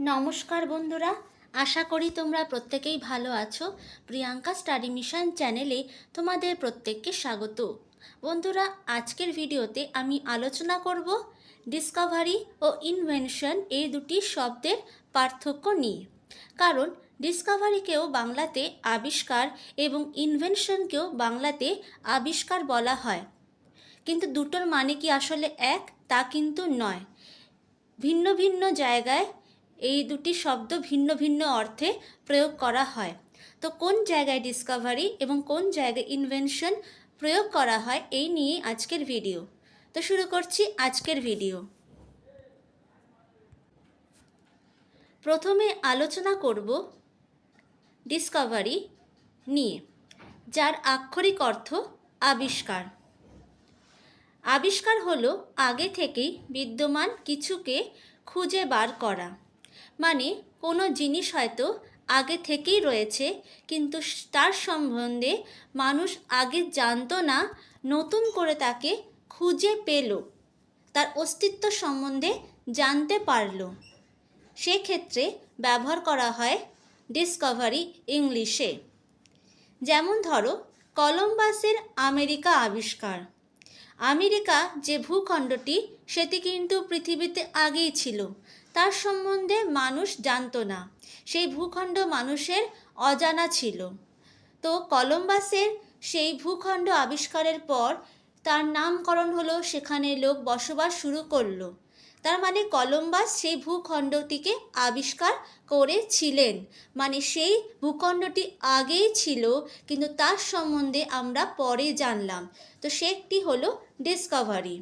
নমস্কার বন্ধুরা, আশা করি তোমরা প্রত্যেকেই ভালো আছো। প্রিয়াঙ্কা স্টাডি মিশন চ্যানেলে তোমাদের প্রত্যেককে স্বাগত। বন্ধুরা, আজকের ভিডিওতে আমি আলোচনা করব ডিসকভারি ও ইনভেনশন এই দুটি শব্দের পার্থক্য নিয়ে। কারণ ডিসকভারিকেও বাংলাতে আবিষ্কার এবং ইনভেনশনকেও বাংলাতে আবিষ্কার বলা হয়, কিন্তু দুটোর মানে কি আসলে এক? তা কিন্তু নয়। ভিন্ন ভিন্ন জায়গায় এই দুটি শব্দ ভিন্ন ভিন্ন অর্থে প্রয়োগ করা হয়। তো কোন জায়গায় ডিসকভারি এবং কোন জায়গায় ইনভেনশন প্রয়োগ করা হয় এই নিয়ে আজকের ভিডিও। তো শুরু করছি আজকের ভিডিও। প্রথমে আলোচনা করব ডিসকভারি নিয়ে, যার আক্ষরিক অর্থ আবিষ্কার। আবিষ্কার হলো আগে থেকেই বিদ্যমান কিছুকে খুঁজে বার করা। মানে কোনো জিনিস হয়তো আগে থেকেই রয়েছে, কিন্তু তার সম্বন্ধে মানুষ আগে জানতো না, নতুন করে তাকে খুঁজে পেল, তার অস্তিত্ব সম্বন্ধে জানতে পারল। সেক্ষেত্রে ব্যবহার করা হয় ডিসকভারি ইংলিশে। যেমন ধরো, কলম্বাসের আমেরিকা আবিষ্কার। আমেরিকা যে ভূখণ্ডটি, সেটি কিন্তু পৃথিবীতে আগেই ছিল, তার সম্বন্ধে মানুষ জানতো না, সেই ভূখণ্ড মানুষের অজানা ছিল। তো কলম্বাসের সেই ভূখণ্ড আবিষ্কারের পর তার নামকরণ হলো, সেখানে লোক বসবাস শুরু করলো। তার মানে কলম্বাস সেই ভূখণ্ডটিকে আবিষ্কার করেছিলেন, মানে সেই ভূখণ্ডটি আগেই ছিল, কিন্তু তার সম্বন্ধে আমরা পরে জানলাম। তো সেটি হলো ডিসকভারি।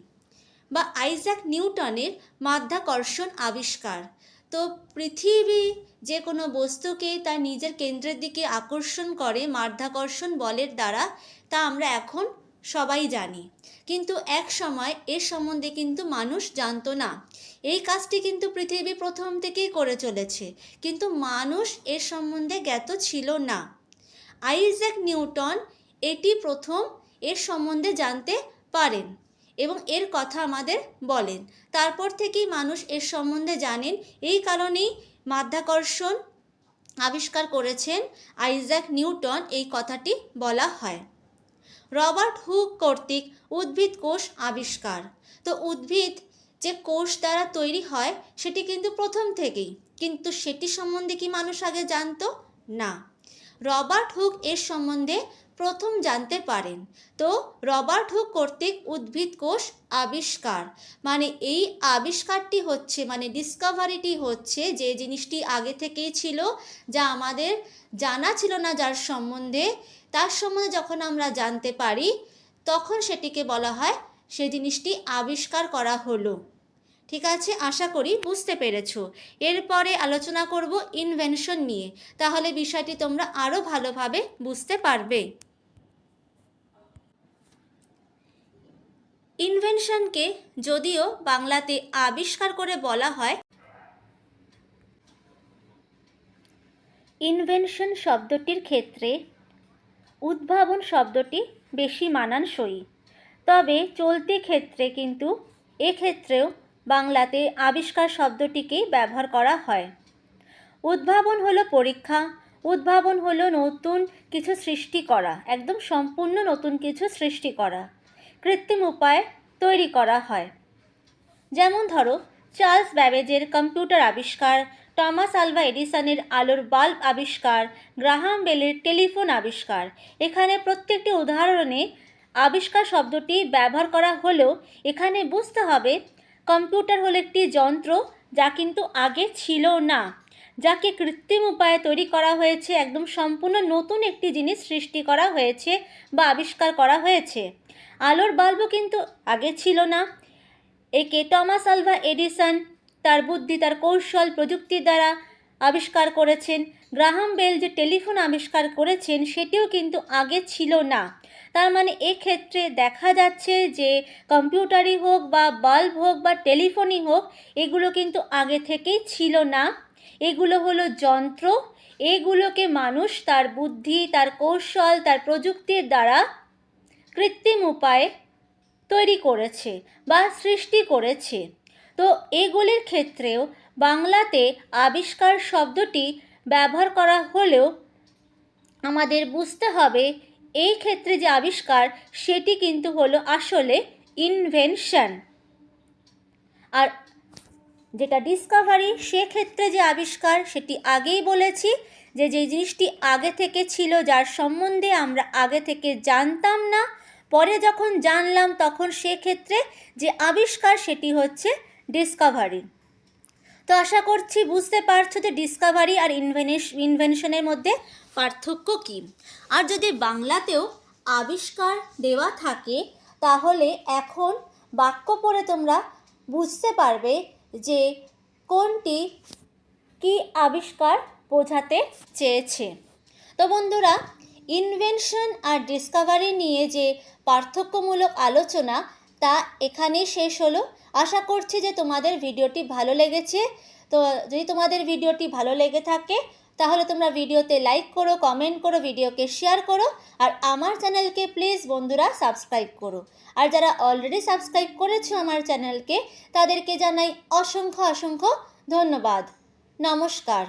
বা আইজ্যাক নিউটনের মাধ্যাকর্ষণ আবিষ্কার। তো পৃথিবী যে কোনো বস্তুকে তার নিজের কেন্দ্রের দিকে আকর্ষণ করে মাধ্যাকর্ষণ বলের দ্বারা, তা আমরা এখন সবাই জানি, কিন্তু এক সময় এর সম্বন্ধে কিন্তু মানুষ জানতো না। এই কাজটি কিন্তু পৃথিবী প্রথম থেকেই করে চলেছে, কিন্তু মানুষ এর সম্বন্ধে জ্ঞাত ছিল না। আইজ্যাক নিউটন এটি প্রথম এর সম্বন্ধে জানতে পারেন এবং এর কথা আমাদের বলেন। তারপর থেকেই মানুষ এর সম্বন্ধে জানেন। এই কারণেই মাধ্যাকর্ষণ আবিষ্কার করেছেন আইজ্যাক নিউটন, এই কথাটি বলা হয়। রবার্ট হুক কর্তৃক উদ্ভিদ কোষ আবিষ্কার। তো উদ্ভিদ যে কোষ দ্বারা তৈরি হয় সেটি কিন্তু প্রথম থেকেই, কিন্তু সেটি সম্বন্ধে কি মানুষ আগে জানতো না। রবার্ট হুক এর সম্বন্ধে প্রথম জানতে পারেন। তো রবার্ট হুক কর্তৃক উদ্ভিদ কোষ আবিষ্কার, মানে এই আবিষ্কারটি হচ্ছে, মানে ডিসকভারিটি হচ্ছে যে জিনিসটি আগে থেকেই ছিল, যা আমাদের জানা ছিল না, যার সম্বন্ধে, তার সম্বন্ধে যখন আমরা জানতে পারি তখন সেটিকে বলা হয় সে জিনিসটি আবিষ্কার করা হলো। ঠিক আছে, আশা করি বুঝতে পেরেছো। এরপরে আলোচনা করব ইনভেনশন নিয়ে, তাহলে বিষয়টি তোমরা আরও ভালোভাবে বুঝতে পারবে। ইনভেনশনকে যদিও বাংলাতে আবিষ্কার করে বলা হয়, ইনভেনশন শব্দটির ক্ষেত্রে উদ্ভাবন শব্দটি বেশি মানানসই। তবে চলতি ক্ষেত্রে কিন্তু এক্ষেত্রেও বাংলাতে আবিষ্কার শব্দটিকেই ব্যবহার করা হয়। উদ্ভাবন হলো পরীক্ষা, উদ্ভাবন হলো নতুন কিছু সৃষ্টি করা, একদম সম্পূর্ণ নতুন কিছু সৃষ্টি করা, কৃত্রিম উপায়ে তৈরি করা হয়। যেমন ধরো, চার্লস ব্যাবেজের কম্পিউটার আবিষ্কার, টমাস আলভা এডিসনের আলোর বাল্ব আবিষ্কার, গ্রাহাম বেলের টেলিফোন আবিষ্কার। এখানে প্রত্যেকটি উদাহরণে আবিষ্কার শব্দটি ব্যবহার করা হলেও এখানে বুঝতে হবে কম্পিউটার হলো একটি যন্ত্র যা কিন্তু আগে ছিল না, যাকে কৃত্রিম উপায়ে তৈরি করা হয়েছে, একদম সম্পূর্ণ নতুন একটি জিনিস সৃষ্টি করা হয়েছে বা আবিষ্কার করা হয়েছে। আলোর বাল্বও কিন্তু আগে ছিল না, একে টমাস আলভা এডিসন তার বুদ্ধি, তার কৌশল, প্রযুক্তির দ্বারা আবিষ্কার করেছেন। গ্রাহাম বেল যে টেলিফোন আবিষ্কার করেছেন সেটিও কিন্তু আগে ছিল না। তার মানে এক্ষেত্রে দেখা যাচ্ছে যে কম্পিউটারই হোক বা বাল্ব হোক বা টেলিফোনই হোক, এগুলো কিন্তু আগে থেকেই ছিল না। এগুলো হলো যন্ত্র, এগুলোকে মানুষ তার বুদ্ধি, তার কৌশল, তার প্রযুক্তির দ্বারা কৃত্রিম উপায়ে তৈরি করেছে বা সৃষ্টি করেছে। তো এগুলির ক্ষেত্রেও বাংলাতে আবিষ্কার শব্দটি ব্যবহার করা হলেও আমাদের বুঝতে হবে এই ক্ষেত্রে যে আবিষ্কার সেটি কিন্তু হলো আসলে ইনভেনশন। আর যেটা ডিসকাভারি সেক্ষেত্রে যে আবিষ্কার সেটি আগেই বলেছি যে যে জিনিসটি আগে থেকে ছিল, যার সম্বন্ধে আমরা আগে থেকে জানতাম না, পরে যখন জানলাম তখন সেক্ষেত্রে যে আবিষ্কার সেটি হচ্ছে ডিসকাভারি। তো আশা করছি বুঝতে পারছো যে ডিসকাভারি আর ইনভেনশনের মধ্যে পার্থক্য কী। আর যদি বাংলাতেও আবিষ্কার দেওয়া থাকে তাহলে এখন বাক্য পড়ে তোমরা বুঝতে পারবে যে কোনটি কি আবিষ্কার বোঝাতে চেয়েছে। তো বন্ধুরা, ইনভেনশন আর ডিসকাভারি নিয়ে যে পার্থক্যমূলক আলোচনা তা এখানেই শেষ হলো। আশা করছি যে তোমাদের ভিডিওটি ভালো লেগেছে। তো যদি তোমাদের ভিডিওটি ভালো লেগে থাকে তাহলে তোমরা ভিডিওতে লাইক করো, কমেন্ট করো, ভিডিওকে শেয়ার করো, আর আমার চ্যানেলকে প্লিজ বন্ধুরা সাবস্ক্রাইব করো। আর যারা অলরেডি সাবস্ক্রাইব করেছো আমার চ্যানেলকে তাদেরকে জানাই অসংখ্য অসংখ্য ধন্যবাদ। নমস্কার।